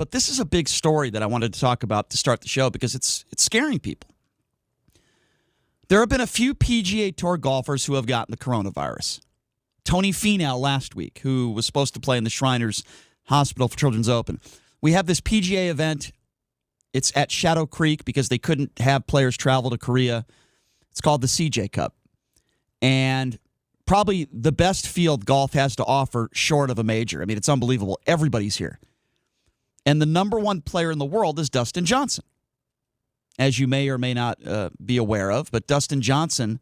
But this is a big story that I wanted to talk about to start the show because it's scaring people. There have been a few PGA Tour golfers who have gotten the coronavirus. Tony Finau last week, who was supposed to play in the Shriners Hospital for Children's Open. We have this PGA event. It's at Shadow Creek because they couldn't have players travel to Korea. It's called the CJ Cup. And probably the best field golf has to offer short of a major. I mean, it's unbelievable. Everybody's here. And the number one player in the world is Dustin Johnson, as you may or may not be aware of. But Dustin Johnson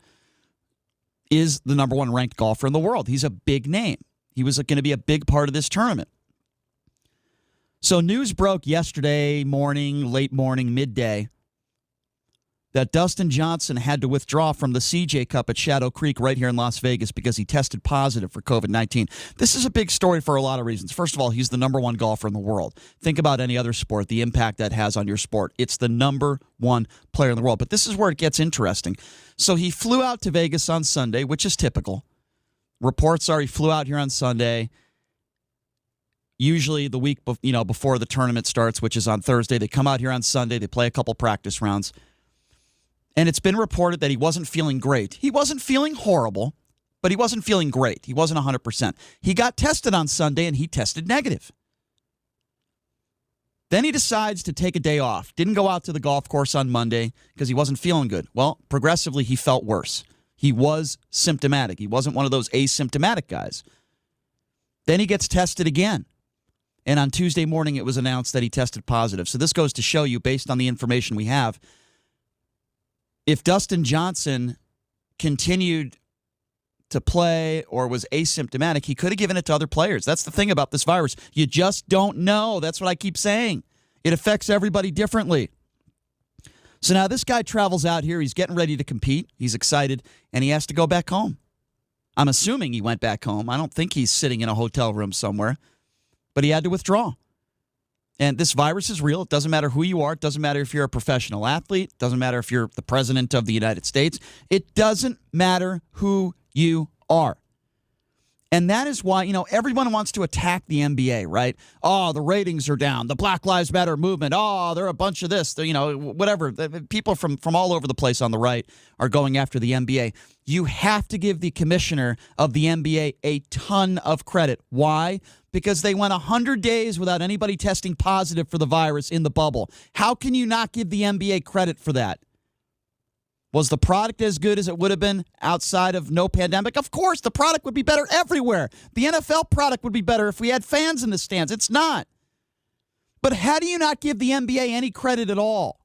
is the number one ranked golfer in the world. He's a big name. He was going to be a big part of this tournament. So news broke yesterday morning, late morning, midday, that Dustin Johnson had to withdraw from the CJ Cup at Shadow Creek right here in Las Vegas because he tested positive for COVID-19. This is a big story for a lot of reasons. First of all, he's the number one golfer in the world. Think about any other sport, the impact that has on your sport. It's the number one player in the world. But this is where it gets interesting. So he flew out to Vegas on Sunday, which is typical. Reports are he flew out here on Sunday. Usually the week before the tournament starts, which is on Thursday. They come out here on Sunday. They play a couple practice rounds. And it's been reported that he wasn't feeling great. He wasn't feeling horrible, but he wasn't feeling great. He wasn't 100%. He got tested on Sunday, and he tested negative. Then he decides to take a day off. Didn't go out to the golf course on Monday because he wasn't feeling good. Well, progressively, he felt worse. He was symptomatic. He wasn't one of those asymptomatic guys. Then he gets tested again. And on Tuesday morning, it was announced that he tested positive. So this goes to show you, based on the information we have, if Dustin Johnson continued to play or was asymptomatic, he could have given it to other players. That's the thing about this virus. You just don't know. That's what I keep saying. It affects everybody differently. So now this guy travels out here. He's getting ready to compete. He's excited, and he has to go back home. I'm assuming he went back home. I don't think he's sitting in a hotel room somewhere, but he had to withdraw. And this virus is real. It doesn't matter who you are. It doesn't matter if you're a professional athlete. It doesn't matter if you're the president of the United States. It doesn't matter who you are. And that is why, everyone wants to attack the NBA, right? Oh, the ratings are down. The Black Lives Matter movement. Oh, they're a bunch of this. Whatever. People from all over the place on the right are going after the NBA. You have to give the commissioner of the NBA a ton of credit. Why? Because they went 100 days without anybody testing positive for the virus in the bubble. How can you not give the NBA credit for that? Was the product as good as it would have been outside of no pandemic? Of course, the product would be better everywhere. The NFL product would be better if we had fans in the stands. It's not. But how do you not give the NBA any credit at all?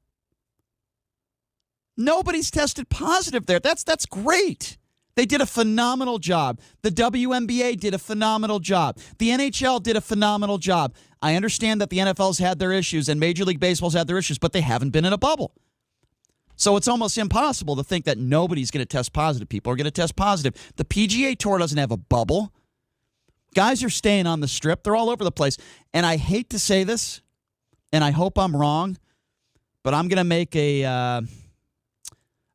Nobody's tested positive there. That's great. They did a phenomenal job. The WNBA did a phenomenal job. The NHL did a phenomenal job. I understand that the NFL's had their issues and Major League Baseball's had their issues, but they haven't been in a bubble. So it's almost impossible to think that nobody's going to test positive. People are going to test positive. The PGA Tour doesn't have a bubble. Guys are staying on the strip. They're all over the place. And I hate to say this, and I hope I'm wrong, but I'm going to make an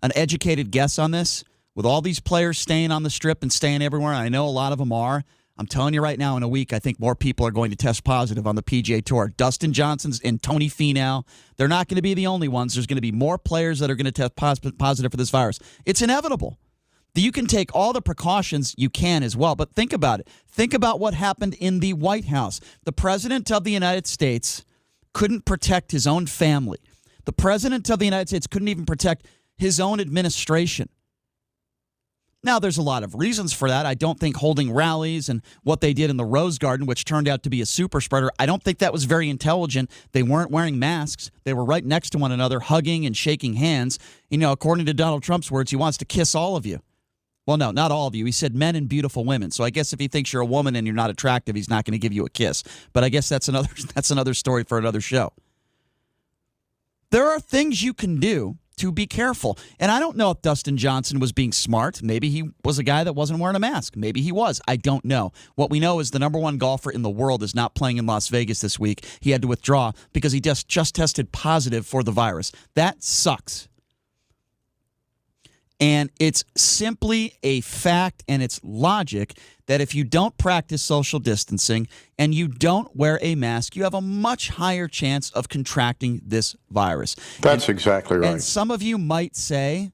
educated guess on this. With all these players staying on the strip and staying everywhere, and I know a lot of them are, I'm telling you right now, in a week, I think more people are going to test positive on the PGA Tour. Dustin Johnson's and Tony Finau, they're not going to be the only ones. There's going to be more players that are going to test positive for this virus. It's inevitable. You can take all the precautions you can as well, but think about it. Think about what happened in the White House. The President of the United States couldn't protect his own family. The President of the United States couldn't even protect his own administration. Now, there's a lot of reasons for that. I don't think holding rallies and what they did in the Rose Garden, which turned out to be a super spreader, I don't think that was very intelligent. They weren't wearing masks. They were right next to one another, hugging and shaking hands. According to Donald Trump's words, he wants to kiss all of you. Well, no, not all of you. He said men and beautiful women. So I guess if he thinks you're a woman and you're not attractive, he's not going to give you a kiss. But I guess that's another story for another show. There are things you can do to be careful. And I don't know if Dustin Johnson was being smart. Maybe he was a guy that wasn't wearing a mask. Maybe he was. I don't know. What we know is the number one golfer in the world is not playing in Las Vegas this week. He had to withdraw because he just tested positive for the virus. That sucks. And it's simply a fact and it's logic that if you don't practice social distancing and you don't wear a mask, you have a much higher chance of contracting this virus. That's exactly right. And some of you might say,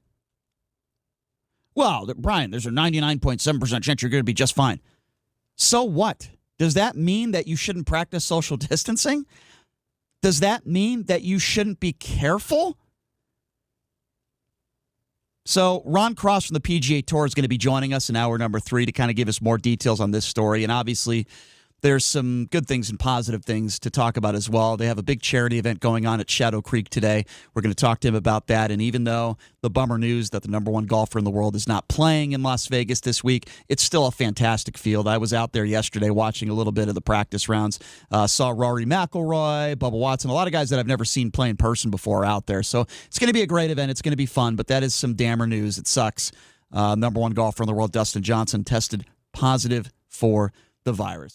well, Brian, there's a 99.7% chance you're going to be just fine. So what? Does that mean that you shouldn't practice social distancing? Does that mean that you shouldn't be careful? So Ron Cross from the PGA Tour is going to be joining us in hour number 3 to kind of give us more details on this story. And obviously, there's some good things and positive things to talk about as well. They have a big charity event going on at Shadow Creek today. We're going to talk to him about that. And even though the bummer news that the number one golfer in the world is not playing in Las Vegas this week, it's still a fantastic field. I was out there yesterday watching a little bit of the practice rounds. Saw Rory McIlroy, Bubba Watson, a lot of guys that I've never seen play in person before out there. So it's going to be a great event. It's going to be fun, but that is some dammer news. It sucks. Number one golfer in the world, Dustin Johnson, tested positive for the virus.